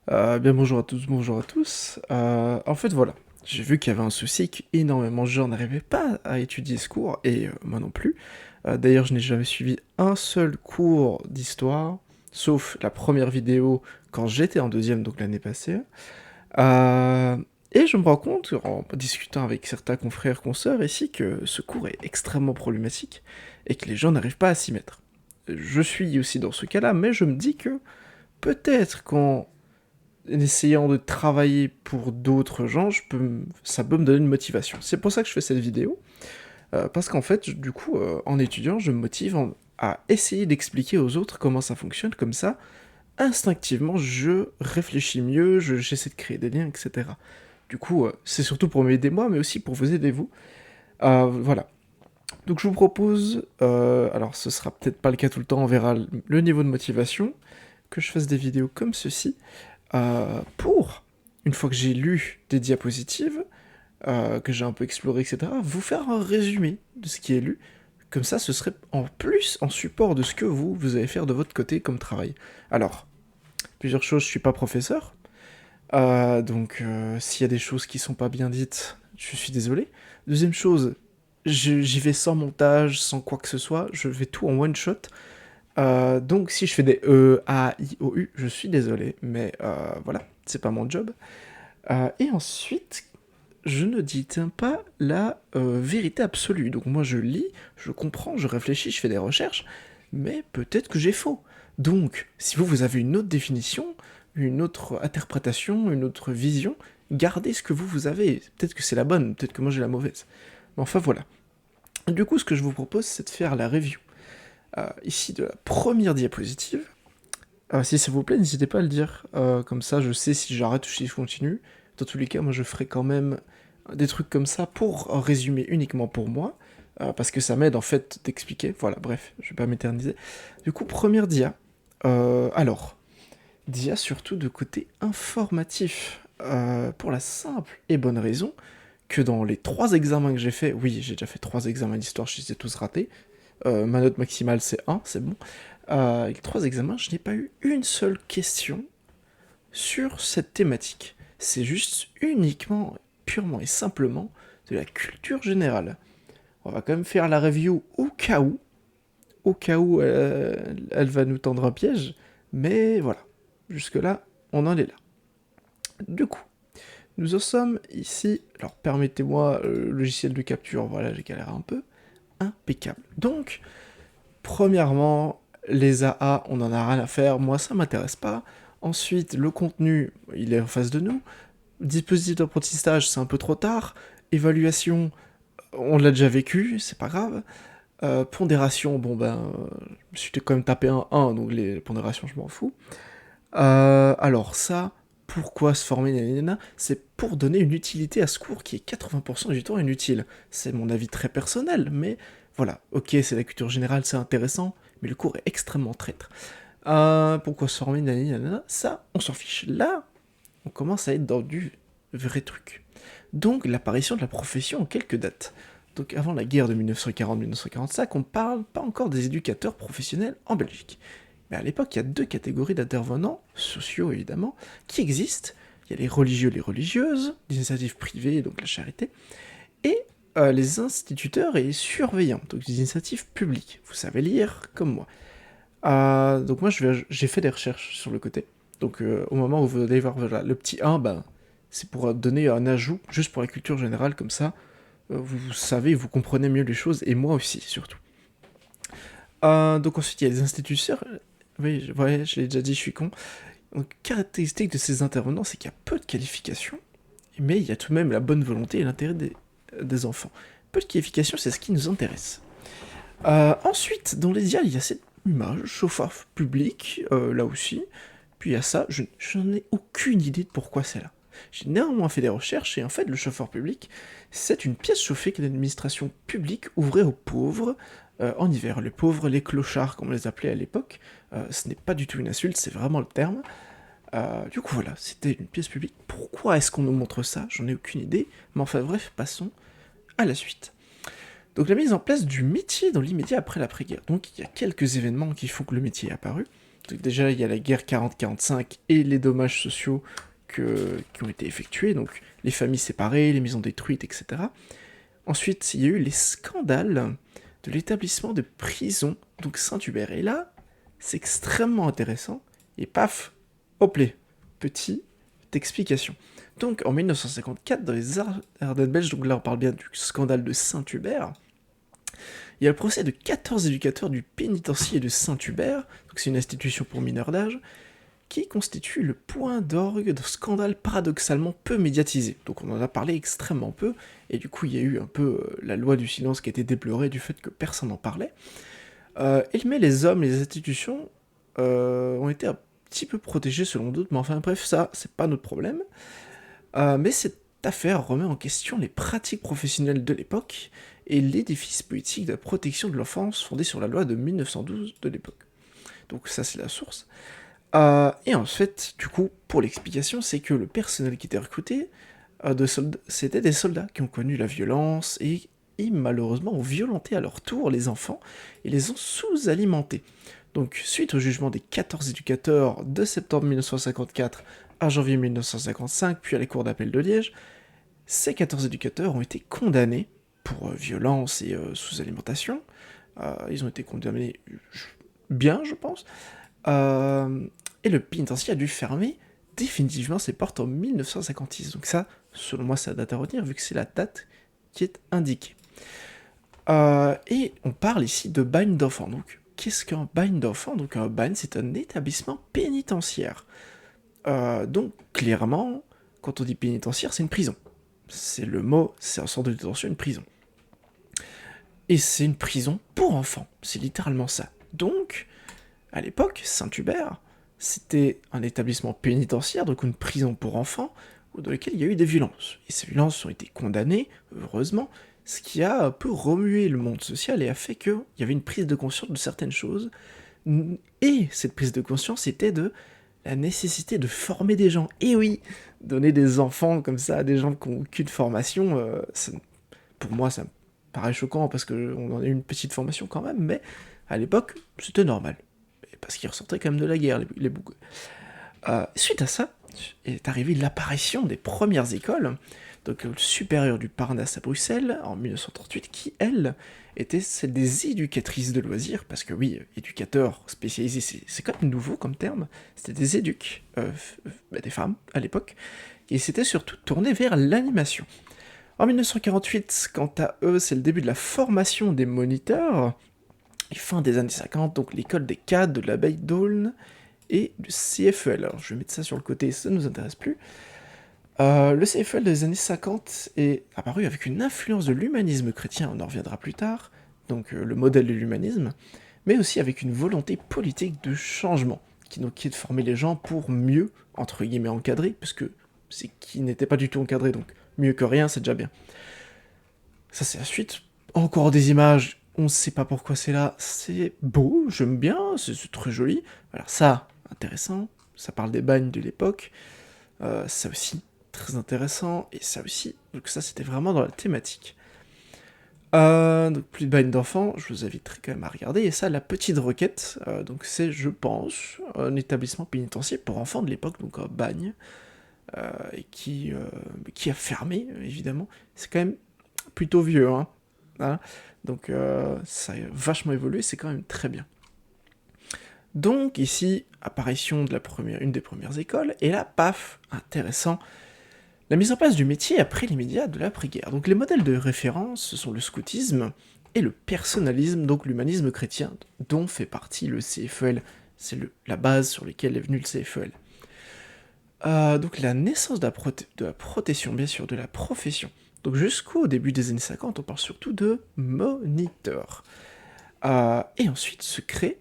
Bien bonjour à tous, bonjour à tous. En fait voilà, j'ai vu qu'il y avait un souci, qu'énormément de gens n'arrivaient pas à étudier ce cours, et moi non plus. D'ailleurs je n'ai jamais suivi un seul cours d'histoire, sauf la première vidéo quand j'étais en deuxième, donc l'année passée. Euh, et je me rends compte, en discutant avec certains confrères, consoeurs ici, que ce cours est extrêmement problématique, et que les gens n'arrivent pas à s'y mettre. Je suis aussi dans ce cas-là, mais je me dis que peut-être qu'en essayant de travailler pour d'autres gens, ça peut me donner une motivation. C'est pour ça que je fais cette vidéo, parce qu'en fait, du coup, en étudiant, je me motive à essayer d'expliquer aux autres comment ça fonctionne, comme ça, instinctivement, je réfléchis mieux, j'essaie de créer des liens, etc. Du coup, c'est surtout pour m'aider moi, mais aussi pour vous aider vous. Voilà. Donc je vous propose, alors ce sera peut-être pas le cas tout le temps, on verra le niveau de motivation, que je fasse des vidéos comme ceci, pour, une fois que j'ai lu des diapositives, que j'ai un peu exploré, etc., vous faire un résumé de ce qui est lu. Comme ça, ce serait en plus en support de ce que vous allez faire de votre côté comme travail. Alors, plusieurs choses, je suis pas professeur, donc s'il y a des choses qui sont pas bien dites, je suis désolé. Deuxième chose, j'y vais sans montage, sans quoi que ce soit, je vais tout en one shot. Donc si je fais des E, A, I, O, U, je suis désolé, mais voilà, c'est pas mon job. Et ensuite, je ne détiens pas la vérité absolue. Donc moi je lis, je comprends, je réfléchis, je fais des recherches, mais peut-être que j'ai faux. Donc, si vous avez une autre définition, une autre interprétation, une autre vision, gardez ce que vous avez. Peut-être que c'est la bonne, peut-être que moi j'ai la mauvaise. Mais enfin voilà. Du coup, ce que je vous propose, c'est de faire la review. Ici de la première diapositive. Si ça vous plaît, n'hésitez pas à le dire. Comme ça, je sais si j'arrête ou si je continue. Dans tous les cas, moi, je ferai quand même des trucs comme ça pour résumer uniquement pour moi. Parce que ça m'aide en fait d'expliquer. Voilà, bref, je vais pas m'éterniser. Du coup, première dia. Alors, dia surtout de côté informatif. Pour la simple et bonne raison que dans les 3 examens que j'ai fait, oui, j'ai déjà fait 3 examens d'histoire, je les ai tous ratés. Ma note maximale c'est 1, c'est bon. Avec 3 examens, je n'ai pas eu une seule question sur cette thématique. C'est juste uniquement, purement et simplement de la culture générale. On va quand même faire la review au cas où elle va nous tendre un piège, mais voilà, jusque-là, on en est là. Du coup, nous en sommes ici, alors permettez-moi, le logiciel de capture, voilà, j'ai galéré un peu, impeccable. Donc, premièrement, les AA, on en a rien à faire, moi ça m'intéresse pas. Ensuite, le contenu, il est en face de nous. Dispositif d'apprentissage, c'est un peu trop tard. Évaluation, on l'a déjà vécu, c'est pas grave. Pondération, bon ben, je me suis quand même tapé un 1, donc les pondérations, je m'en fous. Alors ça, pourquoi se former, nanana, c'est pour donner une utilité à ce cours qui est 80% du temps inutile. C'est mon avis très personnel, mais voilà, ok, c'est la culture générale, c'est intéressant, mais le cours est extrêmement traître. Pourquoi se former, nanana, ça, on s'en fiche. Là, on commence à être dans du vrai truc. Donc, l'apparition de la profession en quelques dates. Donc, avant la guerre de 1940-1945, on parle pas encore des éducateurs professionnels en Belgique. Mais à l'époque, il y a 2 catégories d'intervenants, sociaux évidemment, qui existent. Il y a les religieux, les religieuses, les initiatives privées, donc la charité, et les instituteurs et les surveillants, donc les initiatives publiques. Vous savez lire comme moi. Donc moi, j'ai fait des recherches sur le côté. Donc au moment où vous allez voir voilà, le petit 1, ben, c'est pour donner un ajout, juste pour la culture générale, comme ça, vous savez, vous comprenez mieux les choses, et moi aussi, surtout. Donc ensuite, il y a les instituteurs. Oui, ouais, je l'ai déjà dit, je suis con. Donc, caractéristique de ces intervenants, c'est qu'il y a peu de qualifications, mais il y a tout de même la bonne volonté et l'intérêt des enfants. Peu de qualifications, c'est ce qui nous intéresse. Ensuite, dans les dials, il y a cette image, chauffeur public, là aussi. Puis il y a ça, je n'en ai aucune idée de pourquoi c'est là. J'ai néanmoins fait des recherches, et en fait, le chauffeur public, c'est une pièce chauffée que l'administration publique ouvrait aux pauvres en hiver. Les pauvres, les clochards, comme on les appelait à l'époque. Ce n'est pas du tout une insulte, c'est vraiment le terme. Du coup, voilà, c'était une pièce publique. Pourquoi est-ce qu'on nous montre ça? J'en ai aucune idée. Mais enfin, bref, passons à la suite. Donc la mise en place du métier dans l'immédiat après l'après-guerre. Donc il y a quelques événements qui font que le métier est apparu. Donc déjà, il y a la guerre 40-45 et les dommages sociaux qui ont été effectués, donc les familles séparées, les maisons détruites, etc. Ensuite, il y a eu les scandales de l'établissement de prison, donc Saint-Hubert. Et là, c'est extrêmement intéressant. Et paf, hop là, petite explication. Donc en 1954, dans les Ardennes belges, donc là on parle bien du scandale de Saint-Hubert, il y a le procès de 14 éducateurs du pénitencier de Saint-Hubert, donc c'est une institution pour mineurs d'âge, qui constitue le point d'orgue de scandale paradoxalement peu médiatisé. Donc on en a parlé extrêmement peu, et du coup il y a eu un peu la loi du silence qui a été déplorée du fait que personne n'en parlait. Mais les hommes, les institutions ont été un petit peu protégés selon d'autres, mais enfin bref, ça c'est pas notre problème. Mais cette affaire remet en question les pratiques professionnelles de l'époque et l'édifice politique de la protection de l'enfance fondé sur la loi de 1912 de l'époque. Donc ça c'est la source. Et en fait, du coup, pour l'explication, c'est que le personnel qui était recruté, c'était des soldats qui ont connu la violence et malheureusement ont violenté à leur tour les enfants et les ont sous-alimentés. Donc, suite au jugement des 14 éducateurs de septembre 1954 à janvier 1955, puis à la cour d'appel de Liège, ces 14 éducateurs ont été condamnés pour violence et sous-alimentation. Ils ont été condamnés bien, je pense. Et le pénitencier a dû fermer définitivement ses portes en 1956. Donc ça, selon moi, c'est la date à retenir, vu que c'est la date qui est indiquée. Et on parle ici de bagne d'enfants. Donc, qu'est-ce qu'un bagne d'enfants? Donc, un bagne, c'est un établissement pénitentiaire. Donc, clairement, quand on dit pénitentiaire, c'est une prison. C'est le mot, c'est un centre de détention, une prison. Et c'est une prison pour enfants. C'est littéralement ça. Donc, à l'époque, Saint-Hubert, c'était un établissement pénitentiaire, donc une prison pour enfants, dans lequel il y a eu des violences. Et ces violences ont été condamnées, heureusement, ce qui a un peu remué le monde social et a fait qu'il y avait une prise de conscience de certaines choses. Et cette prise de conscience était de la nécessité de former des gens. Et oui, donner des enfants comme ça à des gens qui n'ont aucune formation, pour moi, ça me paraît choquant parce qu'on en a eu une petite formation quand même, mais à l'époque, c'était normal. Parce qu'ils ressortaient quand même de la guerre, les boucs. Suite à ça, est arrivée l'apparition des premières écoles, donc le supérieur du Parnasse à Bruxelles, en 1938, qui, elle, était celle des éducatrices de loisirs, parce que oui, éducateurs spécialisés, c'est quand même nouveau comme terme, c'était des éduques, des femmes, à l'époque, et c'était surtout tourné vers l'animation. En 1948, quant à eux, c'est le début de la formation des moniteurs, et fin des années 50, donc l'école des cadres de l'abeille d'Aulne et du CFEL. Alors je vais mettre ça sur le côté, ça ne nous intéresse plus. Le CFEL des années 50 est apparu avec une influence de l'humanisme chrétien, on en reviendra plus tard, donc le modèle de l'humanisme, mais aussi avec une volonté politique de changement, qui est de former les gens pour mieux, entre guillemets, encadrer, puisque c'est qui n'était pas du tout encadré, donc mieux que rien, c'est déjà bien. Ça c'est la suite. Encore des images, on ne sait pas pourquoi c'est là, c'est beau, j'aime bien, c'est très joli. Alors ça, intéressant, ça parle des bagnes de l'époque, ça aussi, très intéressant, et ça aussi, donc ça c'était vraiment dans la thématique. Donc plus de bagnes d'enfants, je vous inviterai quand même à regarder, et ça, la petite requête, donc c'est, je pense, un établissement pénitentiaire pour enfants de l'époque, donc un bagne, et qui a fermé, évidemment, c'est quand même plutôt vieux, hein. Voilà. Donc ça a vachement évolué, c'est quand même très bien. Donc ici, apparition de une des premières écoles, et là, paf, intéressant, la mise en place du métier après les médias de l'après-guerre. Donc les modèles de référence, ce sont le scoutisme et le personnalisme, donc l'humanisme chrétien, dont fait partie le CFEL. C'est la base sur laquelle est venu le CFEL. Donc la naissance de la protection, bien sûr, de la profession. Donc jusqu'au début des années 50, on parle surtout de moniteur. Et ensuite se crée,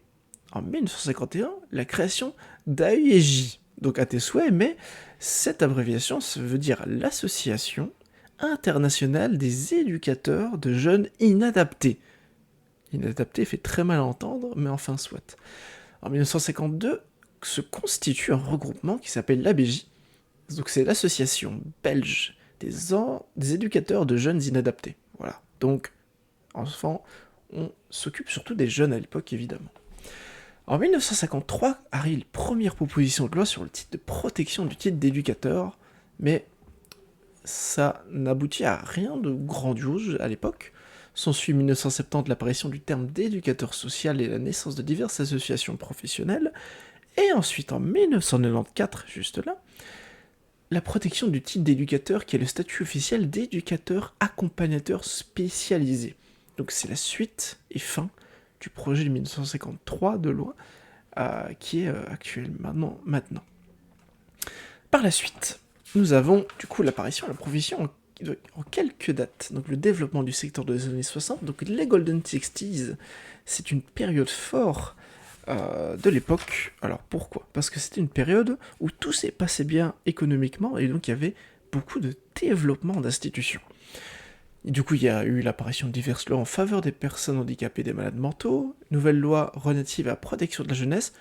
en 1951, la création d'AEJ, donc à tes souhaits, mais cette abréviation, ça veut dire l'Association internationale des éducateurs de jeunes inadaptés. Inadapté fait très mal à entendre, mais enfin soit. En 1952, se constitue un regroupement qui s'appelle l'ABJ, donc c'est l'association belge des éducateurs de jeunes inadaptés. Voilà. Donc, enfants, on s'occupe surtout des jeunes à l'époque, évidemment. En 1953 arrive une première proposition de loi sur le titre de protection du titre d'éducateur, mais ça n'aboutit à rien de grandiose à l'époque. S'ensuit 1970 l'apparition du terme d'éducateur social et la naissance de diverses associations professionnelles, et ensuite en 1994, juste là, la protection du titre d'éducateur qui est le statut officiel d'éducateur accompagnateur spécialisé. Donc c'est la suite et fin du projet de 1953 de loi qui est actuel maintenant. Par la suite, nous avons du coup l'apparition de la profession en quelques dates. Donc le développement du secteur des années 60, donc les Golden Sixties, c'est une période forte de l'époque. Alors pourquoi ? Parce que c'était une période où tout s'est passé bien économiquement et donc il y avait beaucoup de développement d'institutions. Et du coup, il y a eu l'apparition de diverses lois en faveur des personnes handicapées et des malades mentaux, nouvelle loi relative à la protection de la jeunesse.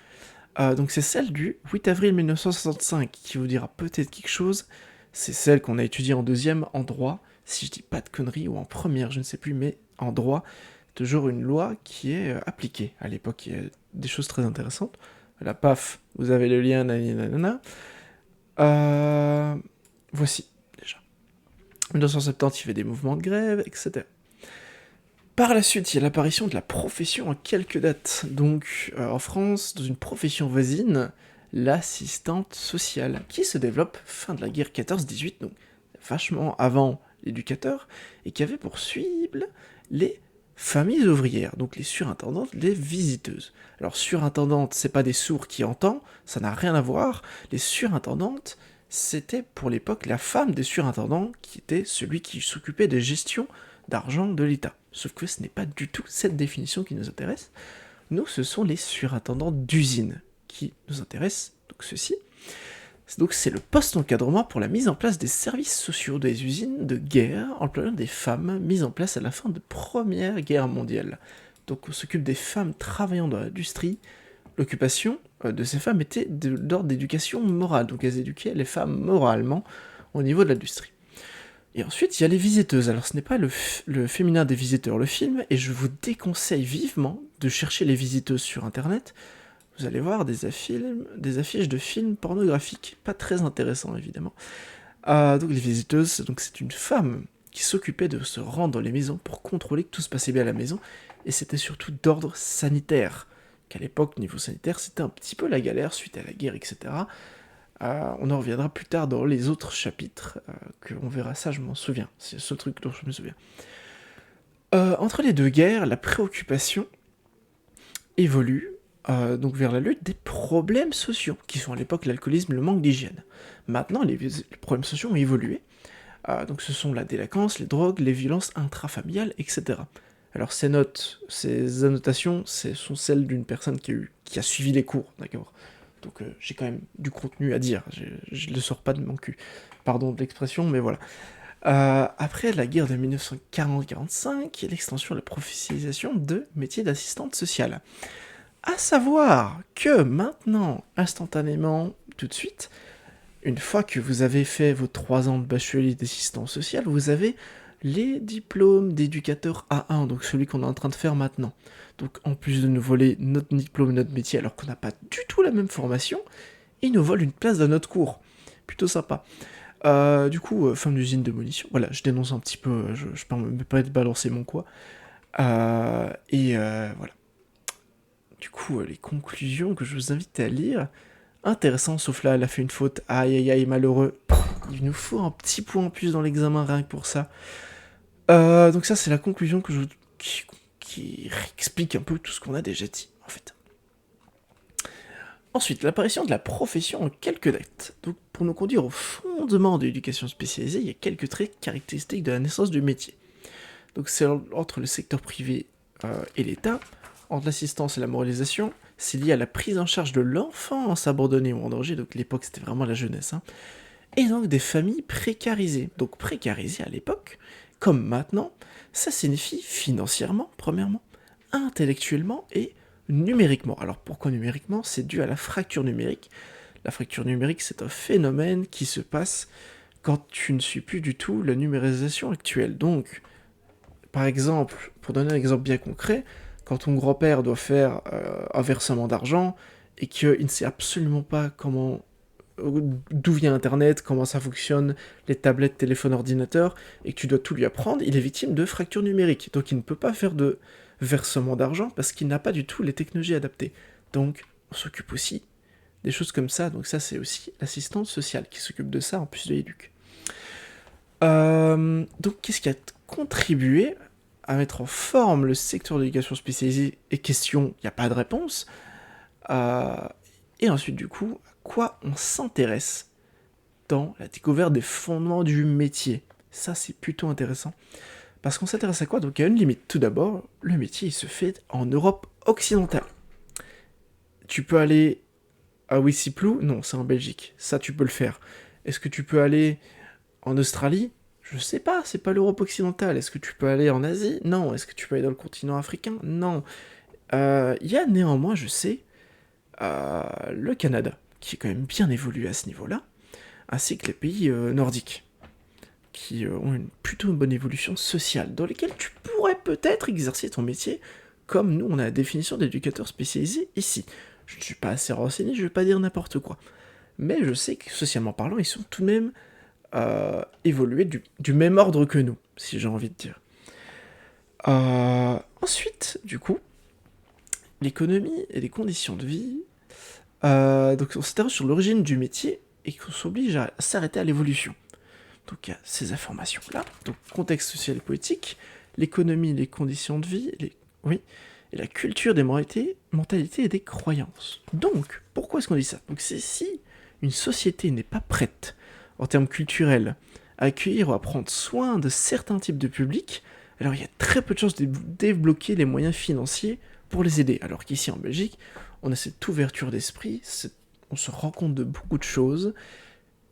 Donc c'est celle du 8 avril 1965 qui vous dira peut-être quelque chose. C'est celle qu'on a étudiée en deuxième en droit, si je dis pas de conneries, ou en première, je ne sais plus, mais en droit, toujours une loi qui est appliquée. À l'époque, il y a des choses très intéressantes. Là, paf, vous avez le lien, nanana. Voici, déjà. 1970, il fait des mouvements de grève, etc. Par la suite, il y a l'apparition de la profession en quelques dates. Donc, en France, dans une profession voisine, l'assistante sociale, qui se développe fin de la guerre 14-18, donc vachement avant l'éducateur, et qui avait pour cible les familles ouvrières, donc les surintendantes, les visiteuses. Alors, surintendante, c'est pas des sourds qui entendent, ça n'a rien à voir. Les surintendantes, c'était pour l'époque la femme des surintendants, qui était celui qui s'occupait de gestion d'argent de l'État. Sauf que ce n'est pas du tout cette définition qui nous intéresse. Nous, ce sont les surintendants d'usine qui nous intéressent, donc ceci. Donc c'est le poste d'encadrement pour la mise en place des services sociaux des usines de guerre employant des femmes mises en place à la fin de la Première Guerre mondiale. Donc on s'occupe des femmes travaillant dans l'industrie. L'occupation de ces femmes était de l'ordre d'éducation morale, donc elles éduquaient les femmes moralement au niveau de l'industrie. Et ensuite, il y a les visiteuses. Alors, ce n'est pas le féminin des visiteurs, le film, et je vous déconseille vivement de chercher les visiteuses sur Internet. Vous allez voir des affiches de films pornographiques, pas très intéressants, évidemment. Donc, les visiteuses, donc c'est une femme qui s'occupait de se rendre dans les maisons pour contrôler que tout se passait bien à la maison, et c'était surtout d'ordre sanitaire. Qu'à l'époque, niveau sanitaire, c'était un petit peu la galère suite à la guerre, etc. On en reviendra plus tard dans les autres chapitres, qu'on verra ça, je m'en souviens. C'est le seul truc dont je me souviens. Entre les deux guerres, la préoccupation évolue donc vers la lutte des problèmes sociaux, qui sont à l'époque l'alcoolisme, le manque d'hygiène. Maintenant, les problèmes sociaux ont évolué. Donc ce sont la délinquance, les drogues, les violences intrafamiliales, etc. Alors ces notes, ces annotations, ce sont celles d'une personne qui a suivi les cours, d'accord ? Donc j'ai quand même du contenu à dire, je ne le sors pas de mon cul. Pardon de l'expression, mais voilà. Après la guerre de 1940-45, il y a l'extension de la professionnalisation de métiers d'assistante sociale. À savoir que maintenant, instantanément, tout de suite, une fois que vous avez fait vos 3 ans de bachelier d'assistant social, vous avez les diplômes d'éducateur A1, donc celui qu'on est en train de faire maintenant. Donc en plus de nous voler notre diplôme et notre métier alors qu'on n'a pas du tout la même formation, ils nous volent une place dans notre cours. Plutôt sympa. Du coup, fin d'usine de munitions. Voilà, je dénonce un petit peu, je peux me pas être balancé mon quoi. Voilà. Du coup, les conclusions que je vous invite à lire, intéressant, sauf là, elle a fait une faute. Aïe aïe aïe, malheureux. Il nous faut un petit point en plus dans l'examen, rien que pour ça. Donc ça, c'est la conclusion que qui explique un peu tout ce qu'on a déjà dit, en fait. Ensuite, l'apparition de la profession en quelques dates. Donc, pour nous conduire au fondement de l'éducation spécialisée, il y a quelques traits caractéristiques de la naissance du métier. Donc, c'est entre le secteur privé et l'État, entre l'assistance et la moralisation, c'est lié à la prise en charge de l'enfance abandonné ou en danger, donc l'époque c'était vraiment la jeunesse, hein. Et donc des familles précarisées. Donc précarisées à l'époque, comme maintenant, ça signifie financièrement, premièrement, intellectuellement et numériquement. Alors pourquoi numériquement ? C'est dû à la fracture numérique. La fracture numérique, c'est un phénomène qui se passe quand tu ne suis plus du tout la numérisation actuelle. Donc, par exemple, pour donner un exemple bien concret, quand ton grand-père doit faire un versement d'argent et qu'il ne sait absolument pas d'où vient Internet, comment ça fonctionne, les tablettes, téléphones, ordinateurs, et que tu dois tout lui apprendre, il est victime de fracture numérique. Donc il ne peut pas faire de versement d'argent parce qu'il n'a pas du tout les technologies adaptées. Donc on s'occupe aussi des choses comme ça. Donc ça, c'est aussi l'assistante sociale qui s'occupe de ça, en plus de l'éduc. Donc qu'est-ce qui a contribué à mettre en forme le secteur de l'éducation spécialisée? Et question, il n'y a pas de réponse. Et ensuite, du coup, à quoi on s'intéresse dans la découverte des fondements du métier? Ça, c'est plutôt intéressant. Parce qu'on s'intéresse à quoi? Donc, il y a une limite. Tout d'abord, le métier, il se fait en Europe occidentale. Tu peux aller à Wissiplou? Non, c'est en Belgique. Ça, tu peux le faire. Est-ce que tu peux aller en Australie? Je sais pas, c'est pas l'Europe occidentale. Est-ce que tu peux aller en Asie? Non. Est-ce que tu peux aller dans le continent africain? Non. Il y a néanmoins, je sais, le Canada, qui est quand même bien évolué à ce niveau-là, ainsi que les pays nordiques, qui ont plutôt une bonne évolution sociale, dans lesquels tu pourrais peut-être exercer ton métier, comme nous, on a la définition d'éducateur spécialisé ici. Je ne suis pas assez renseigné, je ne vais pas dire n'importe quoi. Mais je sais que, socialement parlant, ils sont tout de même évolués du même ordre que nous, si j'ai envie de dire. Ensuite, du coup, l'économie et les conditions de vie. Donc on s'interroge sur l'origine du métier et qu'on s'oblige à s'arrêter à l'évolution. Donc il y a ces informations-là, donc contexte social et politique, l'économie, les conditions de vie, et la culture des mentalités et des croyances. Donc, pourquoi est-ce qu'on dit ça? Donc c'est si une société n'est pas prête, en termes culturels, à accueillir ou à prendre soin de certains types de publics, alors il y a très peu de chances de débloquer les moyens financiers pour les aider. Alors qu'ici en Belgique, on a cette ouverture d'esprit, on se rend compte de beaucoup de choses,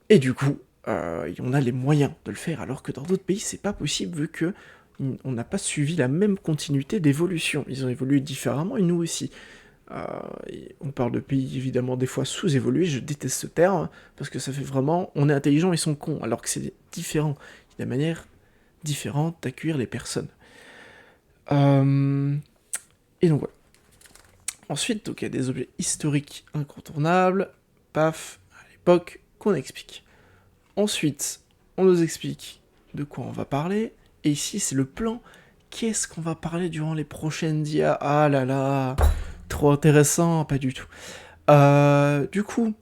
et du coup, on a les moyens de le faire, alors que dans d'autres pays, c'est pas possible, vu que on n'a pas suivi la même continuité d'évolution. Ils ont évolué différemment, et nous aussi. On parle de pays, évidemment, des fois sous-évolués, je déteste ce terme, parce que ça fait vraiment, on est intelligent, ils sont cons, alors que c'est différent. Il y a des manières différentes d'accueillir les personnes. Et donc voilà. Ensuite, donc, il y a des objets historiques incontournables, paf, à l'époque, qu'on explique. Ensuite, on nous explique de quoi on va parler, et ici, c'est le plan. Qu'est-ce qu'on va parler durant les prochaines dias? Ah là là, trop intéressant, pas du tout. Du coup,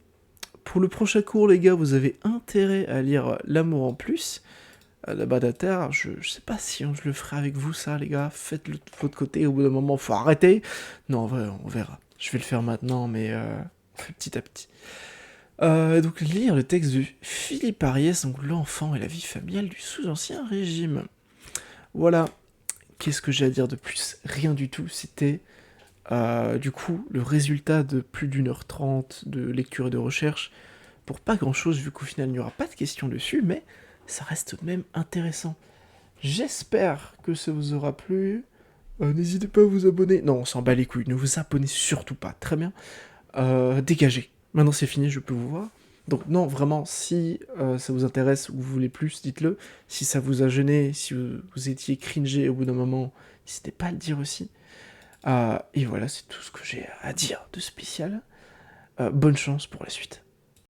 pour le prochain cours, les gars, vous avez intérêt à lire L'amour en plus, la Badater. Je sais pas si je le ferai avec vous, ça, les gars. Faites-le de votre côté, au bout d'un moment, faut arrêter. Non, en vrai, on verra. Je vais le faire maintenant, mais on fait petit à petit. Donc lire le texte de Philippe Ariès, donc L'enfant et la vie familiale du sous-ancien régime. Voilà. Qu'est-ce que j'ai à dire de plus? Rien du tout. C'était du coup le résultat de plus d'1h30 de lecture et de recherche pour pas grand-chose, vu qu'au final il n'y aura pas de questions dessus, mais ça reste tout de même intéressant. J'espère que ça vous aura plu. N'hésitez pas à vous abonner. Non, on s'en bat les couilles. Ne vous abonnez surtout pas. Très bien. Dégagez. Maintenant c'est fini, je peux vous voir. Donc non, vraiment, si ça vous intéresse ou vous voulez plus, dites-le. Si ça vous a gêné, si vous étiez cringé au bout d'un moment, n'hésitez pas à le dire aussi. Et voilà, c'est tout ce que j'ai à dire de spécial. Bonne chance pour la suite.